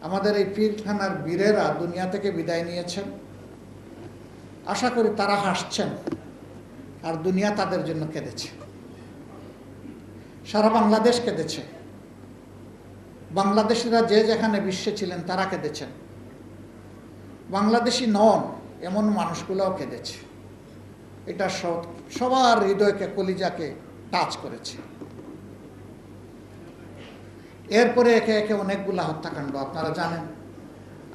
আমাদের এই পীরখানার বীরেরা দুনিয়া থেকে বিদায় নিয়েছেন। আশা করি তারা হাসছেন আর দুনিয়া তাদের জন্য কেঁদেছে। সারা বাংলাদেশ কেঁদেছে। বাংলাদেশিরা যে যেখানে বিশ্বে ছিলেন তারা কেঁদেছেন। বাংলাদেশি নন এমন মানুষগুলোও কেঁদেছে। এটা সবার হৃদয়কে, কলিজাকে টাচ করেছে। এরপরে একে একে অনেকগুলা হত্যাকাণ্ড আপনারা জানেন।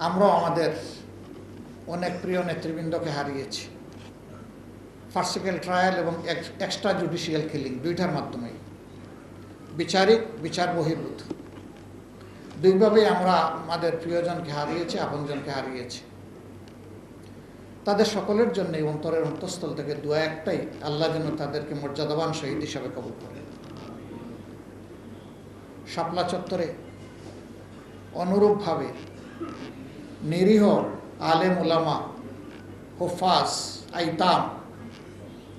আমরাও আমাদের অনেক প্রিয় নেতৃবৃন্দকে হারিয়েছি। ফার্সিক্যাল ট্রায়াল এবং এক্সট্রা জুডিশিয়াল কিলিং দুইটার মাধ্যমেই, বিচারিক, বিচার বহির্ভূত, দুইভাবেই আমরা আমাদের প্রিয়জনকে হারিয়েছি, আপনজনকে হারিয়েছি। তাদের সকলের জন্যই অন্তরের অন্তঃস্থল থেকে দোয়া একটাই, আল্লাহ যেন তাদেরকে মর্যাদাবান শহীদ হিসাবে কবুল করেন। শাপলা চত্বরে অনুরূপভাবে নিরীহ আলেম ওলামা, হুফাজ, আইতাম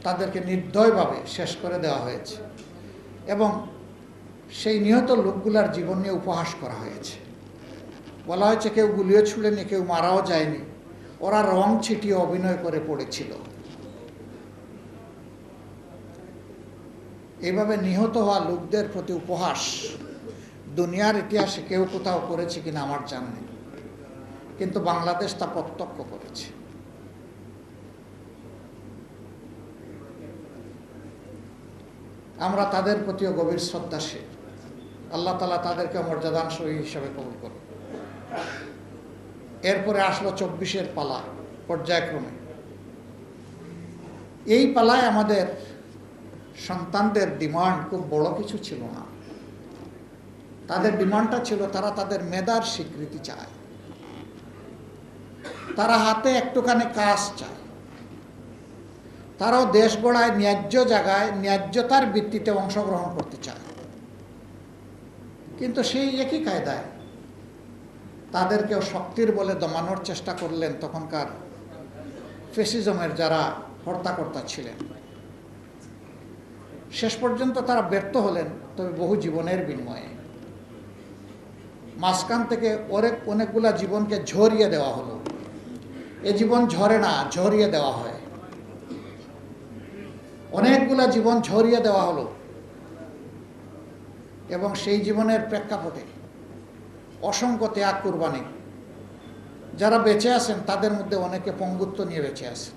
তাদেরকে নির্দয়ভাবে শেষ করে দেওয়া হয়েছে এবং সেই নিহত লোকগুলার জীবন নিয়ে উপহাস করা হয়েছে। বলা হয়েছে কেউ গুলিও ছুড়েনি, কেউ মারাও যায়নি, ওরা রং ছিটিয়ে অভিনয় করে পড়েছিল। এইভাবে নিহত হওয়া লোকদের প্রতি উপহাস দুনিয়ার ইতিহাসে কেউ কোথাও করেছে কিনা আমার জানা নেই, কিন্তু বাংলাদেশ তা প্রত্যক্ষ করেছে। আমরা তাদের প্রতিও গভীর শ্রদ্ধাশীল। আল্লাহ তাআলা তাদেরকে মর্যাদান শহীদ হিসাবে কবুল করুন। এরপরে আসলো 24-এর পালা পর্যায়ক্রমে। এই পালায় আমাদের সন্তানদের ডিমান্ড খুব বড় কিছু ছিল না। তাদের ডিমান্ডটা ছিল তারা তাদের মেধার স্বীকৃতি চায়, তারা হাতে একটুখানি কাজ চায়, তারাও দেশ গড়ায় ন্যায্য জায়গায় ন্যায্যতার ভিত্তিতে অংশগ্রহণ করতে চায়। কিন্তু সেই একই কায়দায় তাদেরকেও শক্তির বলে দমানোর চেষ্টা করলেন তখনকার ফ্যাসিজমের যারা হর্তাকর্তা ছিলেন। শেষ পর্যন্ত তারা ব্যর্থ হলেন, তবে বহু জীবনের বিনিময়ে। মাঝখান থেকে অনেকগুলা জীবনকে ঝরিয়ে দেওয়া হলো। এ জীবন ঝরে না, ঝরিয়ে দেওয়া হয়। অনেকগুলা জীবন ঝরিয়ে দেওয়া হলো এবং সেই জীবনের প্রেক্ষাপটে অসংখ্য ত্যাগ কুরবানি। যারা বেঁচে আছেন তাদের মধ্যে অনেকে পঙ্গুত্ব নিয়ে বেঁচে আছেন,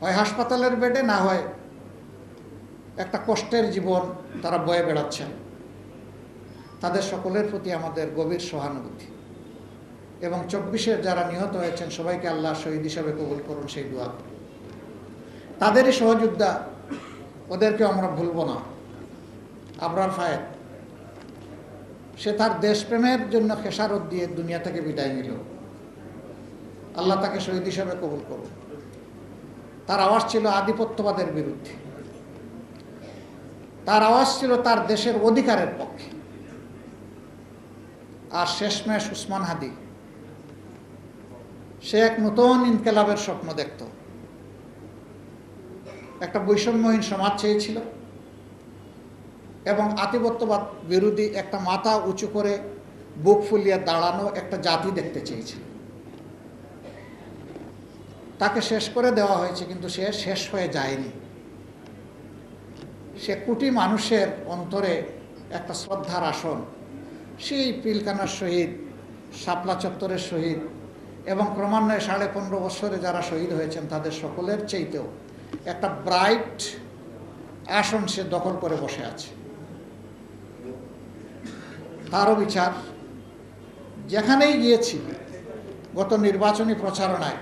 হয় হাসপাতালের বেডে, না হয় একটা কষ্টের জীবন তারা বয়ে বেড়াচ্ছেন। তাদের সকলের প্রতি আমাদের গভীর সহানুভূতি এবং 24-এর যারা নিহত হয়েছেন সবাইকে আল্লাহ শহীদ হিসাবে কবুল করুন, সেই দোয়া করি। তাদেরই সহযোদ্ধা, ওদেরকে আমরা ভুলব না। আবরার ফায়েদ, সে তার দেশপ্রেমের জন্য খেসারত দিয়ে দুনিয়া থেকে বিদায় নিল। আল্লাহ তাকে শহীদ হিসাবে কবুল করুন। তার আওয়াজ ছিল আধিপত্যবাদের বিরুদ্ধে, তার আওয়াজ ছিল তার দেশের অধিকারের পক্ষে। আর শেষমেশ উসমান হাদি, সে এক নতুন ইনকেলাবের স্বপ্ন দেখত। একটা বৈষম্যহীন সমাজ চেয়েছিল এবং আধিপত্যবাদ বিরোধী একটা মাথা উঁচু করে বুক ফুলিয়ে দাঁড়ানো একটা জাতি দেখতে চেয়েছিল। তাকে শেষ করে দেওয়া হয়েছে, কিন্তু সে শেষ হয়ে যায়নি। সে কোটি মানুষের অন্তরে একটা শ্রদ্ধার আসন। সেই পিলখানার শহীদ, শাপলা চত্বরের শহীদ এবং ক্রমান্বয়ে 15.5 বছরে যারা শহীদ হয়েছেন তাদের সকলের চাইতেও একটা ব্রাইট আসন সে দখল করে বসে আছে। তারও বিচার। যেখানেই গিয়েছি গত নির্বাচনী প্রচারণায়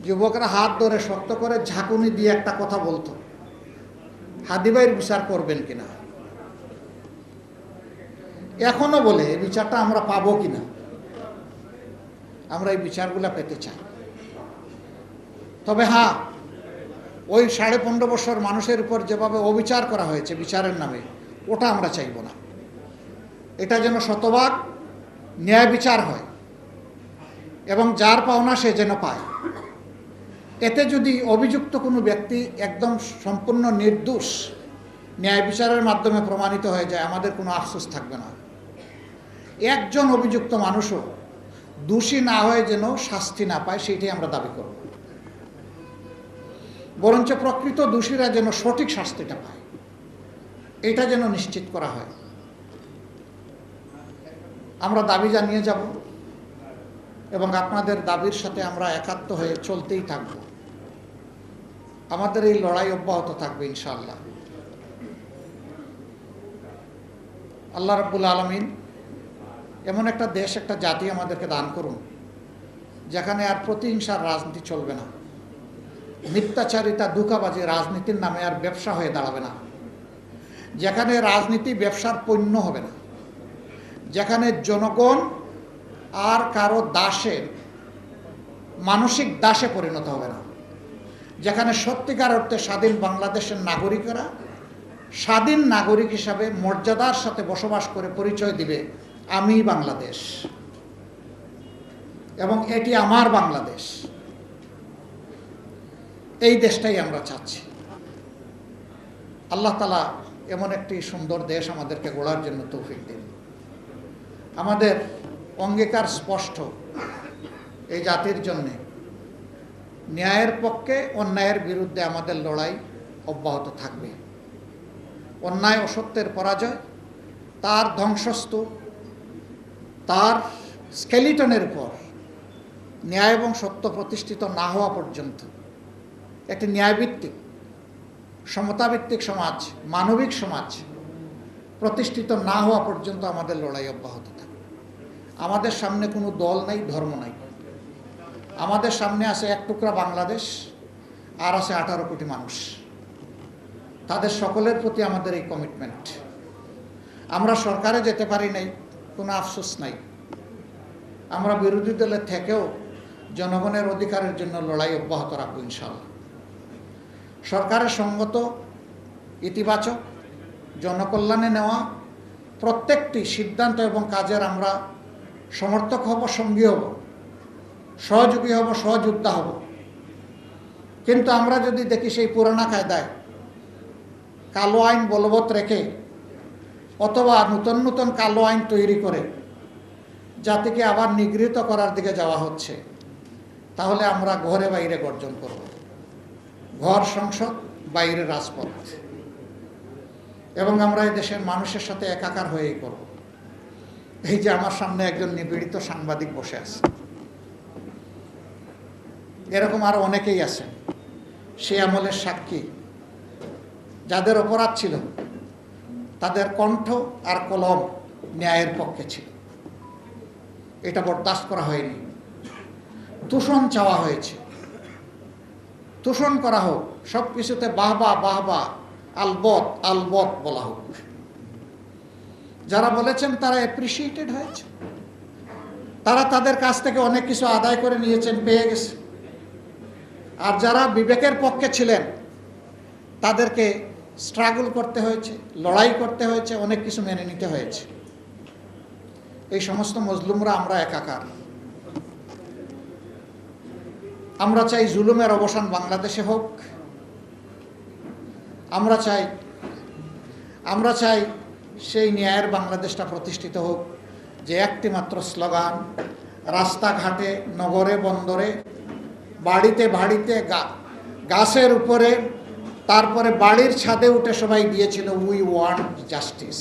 যুবকরা হাত ধরে শক্ত করে ঝাঁকুনি দিয়ে একটা কথা বলতো, হাদি ভাইয়ের বিচার করবেন কিনা। এখনো বলে এই বিচারটা আমরা পাবো কিনা। আমরা এই বিচারগুলা পেতে চাই। তবে হ্যাঁ, ওই 15.5 বছর মানুষের উপর যেভাবে অবিচার করা হয়েছে বিচারের নামে, ওটা আমরা চাইব না। এটা যেন শতভাগ ন্যায় বিচার হয় এবং যার পাওনা সে যেন পায়। এতে যদি অভিযুক্ত কোনো ব্যক্তি একদম সম্পূর্ণ নির্দোষ ন্যায় বিচারের মাধ্যমে প্রমাণিত হয়ে যায়, আমাদের কোনো আফসোস থাকবে না। একজন অভিযুক্ত মানুষও দোষী না হয়ে যেন শাস্তি না পায়, সেইটাই আমরা দাবি করব। বরঞ্চ প্রকৃত দোষীরা যেন সঠিক শাস্তিটা পায়, এটা যেন নিশ্চিত করা হয়। আমরা দাবি জানিয়ে যাব এবং আপনাদের দাবির সাথে আমরা একাত্ম হয়ে চলতেই থাকব। আমাদের এই লড়াই অব্যাহত থাকবে ইনশাআল্লাহ। আল্লাহ রাব্বুল আলামিন এমন একটা দেশ, একটা জাতি আমাদেরকে দান করুন যেখানে আর প্রতিহিংসার রাজনীতি চলবে না, মিথ্যাচারিতা, ধোঁকাবাজি রাজনীতির নামে আর ব্যবসা হয়ে দাঁড়াবে না, যেখানে রাজনীতি ব্যবসার পণ্য হবে না, যেখানে জনগণ আর কারো দাসের মানসিক দাসে পরিণত হবে না, যেখানে সত্যিকার অর্থে স্বাধীন বাংলাদেশের নাগরিকেরা স্বাধীন নাগরিক হিসাবে মর্যাদার সাথে বসবাস করে পরিচয় দিবে, আমি বাংলাদেশ এবং এটি আমার বাংলাদেশ। এই দেশটাই আমরা চাচ্ছি। আল্লাহ তাআলা এমন একটি সুন্দর দেশ আমাদেরকে গড়ার জন্য তৌফিক দিন। আমাদের অঙ্গীকার স্পষ্ট, এই জাতির জন্যে ন্যায়ের পক্ষে, অন্যায়ের বিরুদ্ধে আমাদের লড়াই অব্যাহত থাকবে। অন্যায় অসত্যের পরাজয়, তার ধ্বংসস্তূপ, তার স্কেলিটনের উপর ন্যায় এবং সত্য প্রতিষ্ঠিত না হওয়া পর্যন্ত একটি ন্যায়ভিত্তিক, সমতাভিত্তিক সমাজ, মানবিক সমাজ প্রতিষ্ঠিত না হওয়া পর্যন্ত আমাদের লড়াই অব্যাহত থাকবে। আমাদের সামনে কোনো দল নাই, ধর্ম নাই। আমাদের সামনে আছে এক টুকরা বাংলাদেশ, আর আছে 18 কোটি মানুষ। তাদের সকলের প্রতি আমাদের এই কমিটমেন্ট। আমরা সরকারে যেতে পারি নাই, কোনো আফসোস নাই। আমরা বিরোধী দলের থেকেও জনগণের অধিকারের জন্য লড়াই অব্যাহত রাখবো ইনশাআল্লাহ। সরকারের সঙ্গত, ইতিবাচক, জনকল্যাণে নেওয়া প্রত্যেকটি সিদ্ধান্ত এবং কাজের আমরা সমর্থক হব, সঙ্গী হব, সহযোগী হব, সহযোদ্ধা হব। কিন্তু আমরা যদি দেখি সেই পুরানা কায়দায় কালো আইন বলবৎ রেখে অথবা নতুন নতুন কালো আইন তৈরি করে জাতিকে আবার নিগৃহীত করার দিকে যাওয়া হচ্ছে, তাহলে আমরা ঘরে বাইরে গর্জন করব। ঘর সংসদ, বাইরে রাজপথ, এবং আমরা এই দেশের মানুষের সাথে একাকার হয়েই করব। এই যে আমার সামনে একজন নিপীড়িত সাংবাদিক বসে আছে, এরকম আরো অনেকেই আছেন সে আমলের সাক্ষী, যাদের অপরাধ ছিল তাদের কণ্ঠ আর কলম ন্যায়ের পক্ষে ছিল। এটা বরদাস্ত করা হয়নি। তুষণ চাওয়া হয়েছে, তুষণ করা হোক, সব কিছুতে বাহবা বাহবা, আলবত আলবত বলা হোক। যারা বলেছেন তারা অ্যাপ্রিসিয়েটেড হয়েছে, তারা তাদের কাছ থেকে অনেক কিছু আদায় করে নিয়েছেন, পেয়ে গেছে। আর যারা বিবেকের পক্ষে ছিলেন তাদেরকে স্ট্রাগল করতে হয়েছে, লড়াই করতে হয়েছে, অনেক কিছু মেনে নিতে হয়েছে। এই সমস্ত মজলুমরা আমরা একাকার। আমরা চাই জুলুমের অবসান বাংলাদেশে হোক। আমরা চাই সেই ন্যায়ের বাংলাদেশটা প্রতিষ্ঠিত হোক, যে একটি মাত্র স্লোগান রাস্তাঘাটে, নগরে বন্দরে, বাড়িতে বাড়িতে, গাছের উপরে, তারপরে বাড়ির ছাদে উঠে সবাই দিয়েছিল, উই ওয়ান্ট জাস্টিস।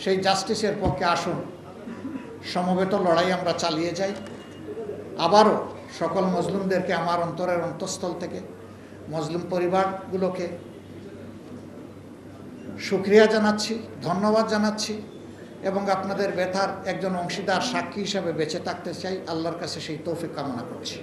সেই জাস্টিসের পক্ষে আসুন, সমবেত লড়াই আমরা চালিয়ে যাই। আবারও সকল মজলুমদেরকে আমার অন্তরের অন্তঃস্থল থেকে, মজলুম পরিবারগুলোকে শুকরিয়া জানাচ্ছি, ধন্যবাদ জানাচ্ছি এবং আপনাদের ব্যথার একজন অংশীদার, সাক্ষী হিসাবে বেঁচে থাকতে চাই। আল্লাহর কাছে সেই তৌফিক কামনা করছি।